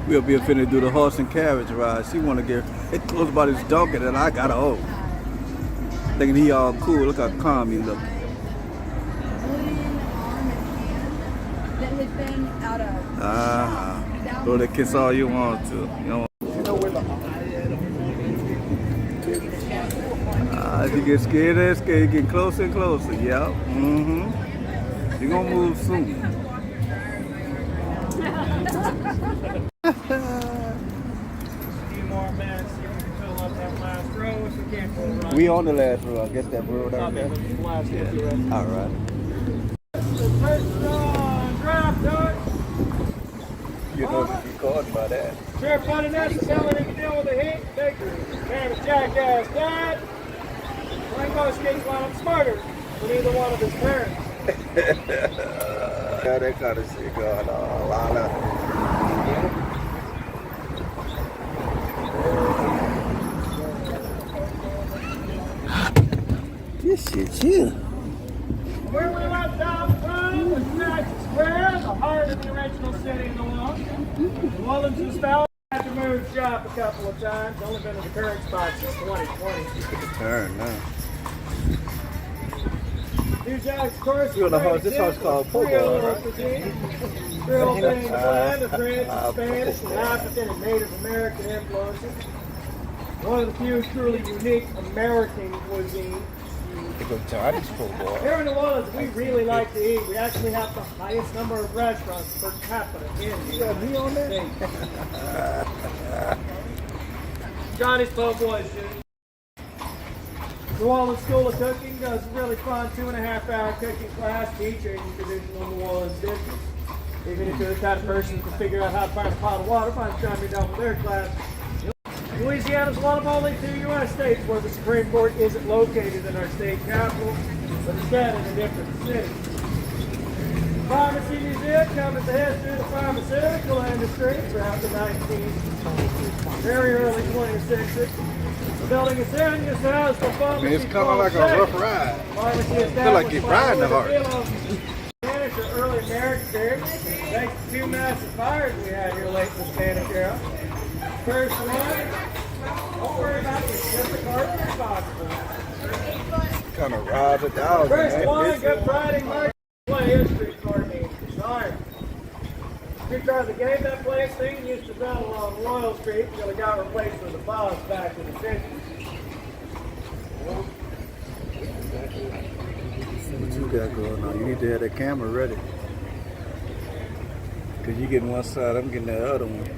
We'll be finna do the horse and carriage ride. She wanna get close about his donkey and I got a hold. Thinking he all cool. Look how calm he look. Throw that kiss all you want to. You know. As you get scared and scared, you get closer and closer. Yep. You're gonna move soon. We on the last row. I guess that road out there. Yeah. All right. You know to be caught by that. Sheriff Funny Ness is telling him to deal with the heat. Take your man of jackass dad. Rainbow skates while I'm smarter than either one of his parents. Yeah, that kind of shit going on. This shit chill. Where we left off from was Jackson Square, the heart of the original city of Nola. Mullins was found after moved shop a couple of times. Only been in the current spot since 2020. Just took a turn now. New Jack's course. You know the house, this house called Pogo, right? Real thing, blend of French, Spanish, and African and Native American influences. One of the few truly unique American cuisines. Here in New Orleans, we really like to eat. We actually have the highest number of restaurants per capita in the United States. Johnny's Po' Boys, New Orleans School of Cooking does a really fun 2.5-hour cooking class teaching traditional New Orleans dishes. Even if you're the kind of person who can figure out how to find a pot of water, by the time you're done with their class. Louisiana is one of only 2 U.S. states where the Supreme Court isn't located in our state capital, but instead in a different city. The Pharmacy Museum covers the history of the pharmaceutical industry throughout the 19th, very early 20th century. The building is in used to house the pharmacy. It's kind of like a rough ride. Pharmacy I feel like you're riding the heart. Spanish or early American period, thanks to 2 massive fires we had here late in the Spanish era. First one, don't worry about it, it's just as hard as possible. Kind of ride the dog. First one, Good Friday March, play history for me. Sorry. Streetcars that gave that place thing used to run along Royal Street until it got replaced with a bus back in the 50s. What you got going on? You need to have that camera ready. Because you getting one side, I'm getting the other one.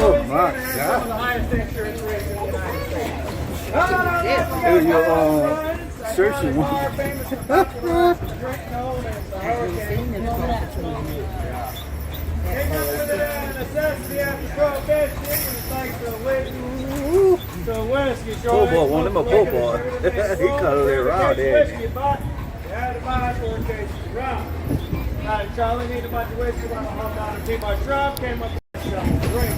Oh my God. Here's your searching one. Bull boy, one of them a bull boy. He cut it around there. Charlie needed a bunch of whiskey while I hung down and keep my drum, came up with a drink.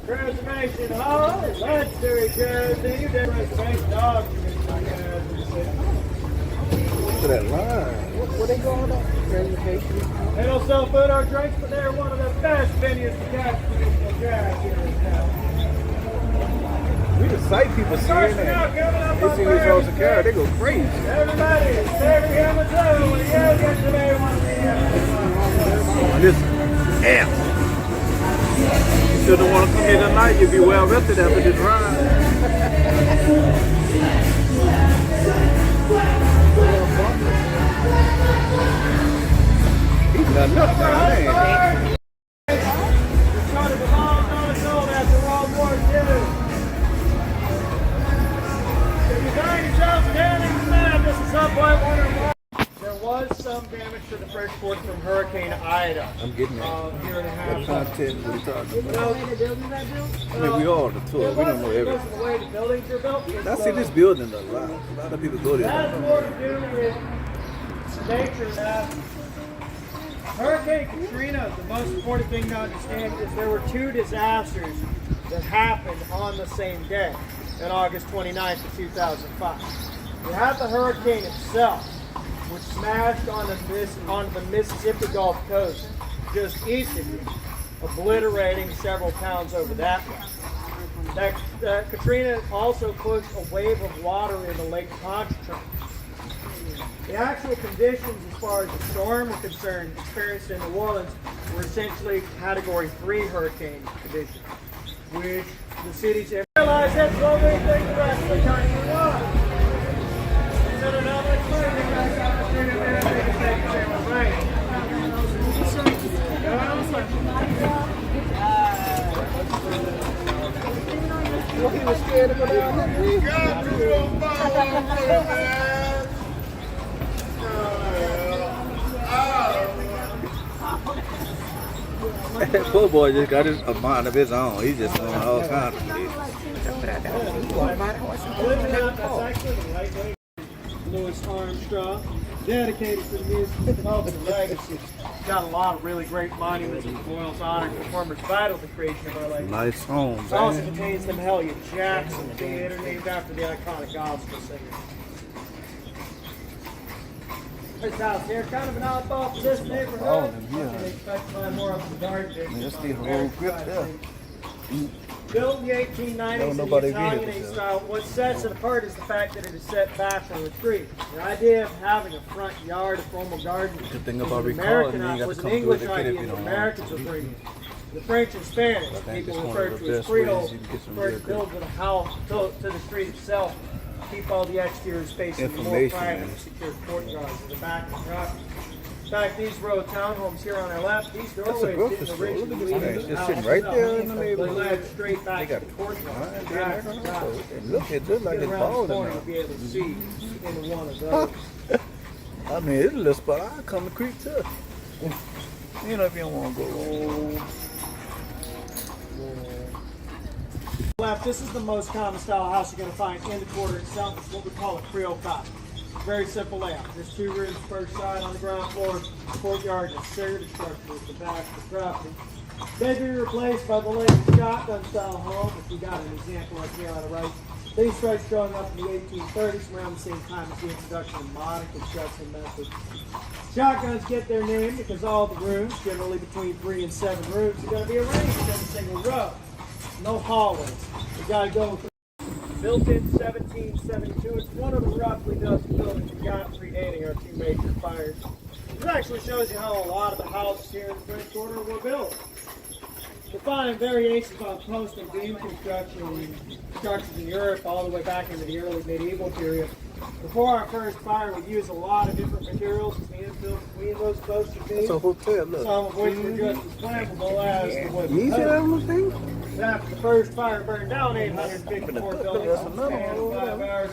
Reservation Hall, legendary Jersey, reservation dogs. Look at that line. What they going on? Reservation. They don't sell food or drinks, but they're one of the best venues to catch traditional jazz here in town. We the sight people see it. They see these roads of Carriage, they go crazy. Everybody, every hammer too. When you get today, one Listen, amp. You shouldn't want to come here tonight. You'll be well rested after this ride. He's got enough now, man. after World War II. If you find yourself standing in this is some point wondering why there was some damage to the first reported from Hurricane Ida. I'm getting that. Year and a half. Content we're talking You about. know, the buildings I built? I mean, we all on the tour. We don't know It everything. wasn't the way the buildings are built. I see this building a lot. A lot of people go there. That has more to do with nature that Hurricane Katrina, the most important thing to understand is there were two disasters that happened on the same day, on August 29th of 2005. You have the hurricane itself, which smashed onto the Mississippi Gulf Coast just east of you, obliterating several towns over that way. Katrina also pushed a wave of water into Lake Pontchartrain. The actual conditions as far as the storm were concerned experienced in New Orleans were essentially Category 3 hurricane conditions, which the cities realized that's what we think the rest of the country was. So now let's learn the guys opportunity to take care of the rain. Well, he was scared to go down there. God, you don't follow man. That poor boy just got a mind of his own. He's just doing all kinds of shit. Louis Armstrong, dedicated to the music of legacy. Got a lot of really great monuments and memorials honoring performers vital to the creation of our legacy. Nice home, It also man. contains the Mahalia Jackson Theater, named after the iconic gospel singer. This house here, kind of an oddball for this neighborhood. yeah. They expect to find more of the garden district. That's the whole grip there. Built in the 1890s in the nobody Italian visit this, style, what sets it apart is the fact that it is set back from the street. The idea of having a front yard, a formal garden, Good thing was about an recalling, American, you ain't got to was an come through English with the kid if idea you the don't want Americans were bringing. The French and Spanish, think people it's one refer of the to as best Creole, ways you can get some prefer real to build with a house to the street itself, keep all the exterior spaces more Information, private man. and secure courtyards at the back of the property. In fact, these row of townhomes here on our left, these That's a doorways grocery didn't store. Look at originally this lead thing. to the Just house sitting right itself. there in the They neighborhood. led straight They back got to the a courtyard. line Back there. to the house. Look, it just like Get it's around the bald corner, in you'll be able to see into one of there. those. I mean, it's a little spot. I come to creek too. You know, if you don't want to go. Left, this is the most common style of house you're going to find in the quarter itself. It's what we call a Creole cottage. Very simple layout. There's 2 rooms per side on the ground floor. Courtyard is shared structure with the back of the property. Bedroom replaced by the latest shotgun style home, if you got an example like here on the right. These started growing up in the 1830s, around the same time as the introduction of modern construction methods. Shotguns get their name because all the rooms, generally between 3 and 7 rooms, are going to be arranged in a single row. No hallways. You got to go with built in 1772. It's one of the roughly dozen buildings we got predating our 2 major fires. It actually shows you how a lot of the houses here in the French Quarter were built. You'll find variations on post and beam construction structures in Europe all the way back into the early medieval period. Before our first fire, we used a lot of different materials as the infill between those posts and beams, It's a hotel, look. some of which were just as flammable as the wood. You see that on the thing? After the first fire burned down 854 buildings That's in the another span of one. 5 hours,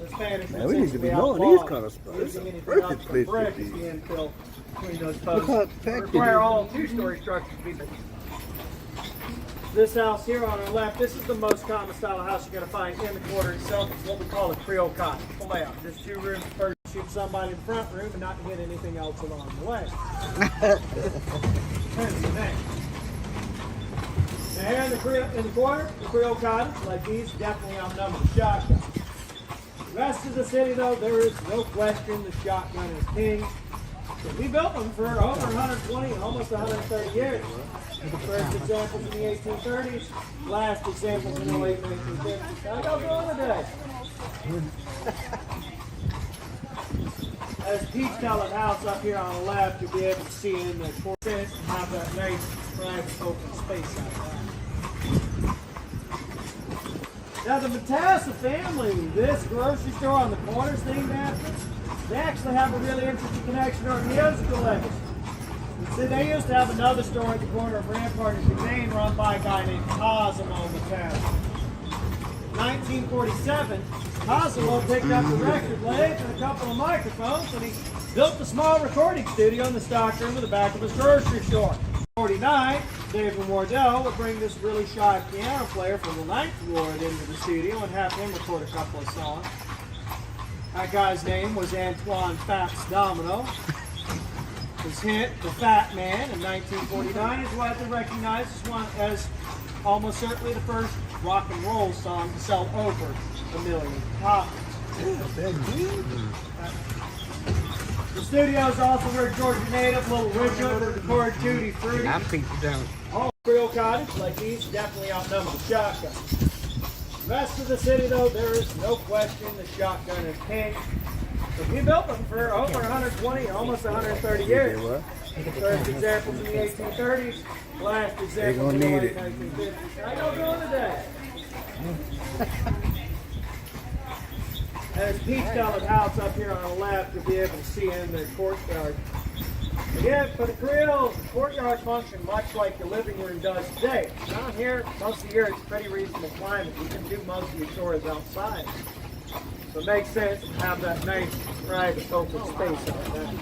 the Spanish Man, we need to be knowing these kind of spots. It's a perfect place to be. Between those Look posts. how packed it Require is. all 2-story structures to be built. This house here on our left, this is the most common style of house you're going to find in the quarter itself. It's what we call a Creole cottage. The layout. Just 2 rooms per. Shoot somebody in the front room and not hit anything else along the way. Hence the name. Now here in the corner, the Creole cottage, like these, definitely outnumber the shotgun. The rest of the city, though, there is no question the shotgun is king. So we built them for over 120, almost 130 years. The first examples in the 1830s, last examples in the late 1950s. How y'all doing today? As peach colored house up here on the left, you'll be able to see in the corner and have that nice private open space out there. Now the Matassa family, this grocery store on the corner is named after, they actually have a really interesting connection or musical legacy. See, they used to have another store at the corner of Rampart and Main run by a guy named Cosimo Matassa. In 1947, Cosimo picked up a record lathe and a couple of microphones and he built a small recording studio in the stock room in the back of his grocery store. 49, David Wardell would bring this really shy piano player from the Ninth Ward into the studio and have him record a couple of songs. That guy's name was Antoine Fats Domino. His hit, The Fat Man, in 1949 is widely recognized as almost certainly the first rock and roll song to sell over 1 million copies. The studio is also where Georgia native Little Richard would record Tutti Frutti. I'm people down. All real cottage like these definitely outnumber the shotgun. The rest of the city, though, there is no question the shotgun is king. So we built them for over 120, almost 130 years. First examples in the 1830s, last examples in the late 1950s. How y'all doing today? And this peach-colored house up here on the left, you'll be able to see in the courtyard. Again, for the grills, the courtyard function much like the living room does today. Down here, most of the year, it's pretty reasonable climate. You can do most of your chores outside. So it makes sense to have that nice, private, open space out there.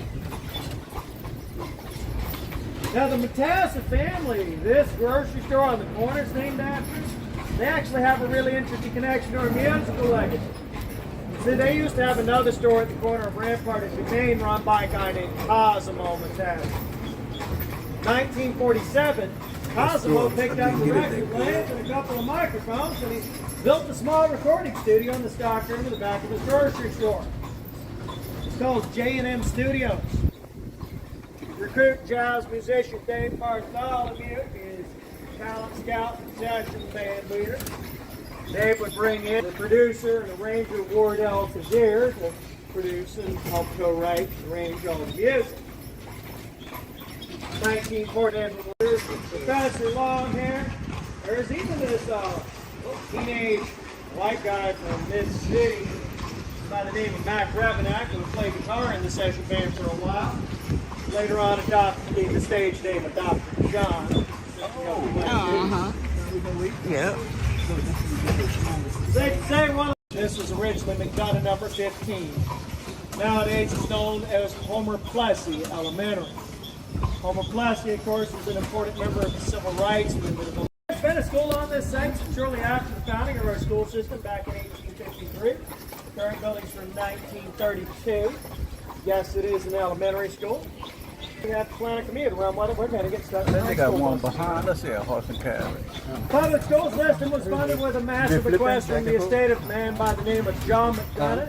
Now, the Matassa family, this grocery store on the corner is named after, they actually have a really interesting connection to our musical legacy. See, they used to have another store at the corner of Rampart and Dumaine run by a guy named Cosimo Matassa. 1947, Cosimo picked up the record players and a couple of microphones, and he built a small recording studio in the stock room in the back of his grocery store. It's called J&M Studios. Recruit jazz musician Dave Bartholomew is talent scout and session band leader. Dave would bring in the producer and arranger Wardell Kazir to produce and help co-write and arrange all the music. 1940, Professor Longhair. There's even this teenage white guy from Mississippi by the name of Mac Revenack who would play guitar in the session band for a while. Later on adopted the stage name of Dr. John. Yeah. This was originally McDonough number 15. Nowadays it's known as Homer Plessy Elementary. Homer Plessy, of course, was an important member of the civil rights movement. There's been a school on this site shortly after the founding of our school system back in 1853. The current building's from 1932. Yes, it is an elementary school. We have to plan a commute around whether we're going to get stuck. Then they got one behind us here, Horse and Carriage. Public schools system was funded with a massive bequest from the estate of a man by the name of John McDonough.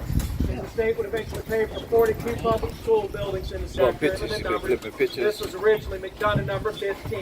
And the state would eventually pay for 42 public school buildings in the sector. This was originally McDonough number 15.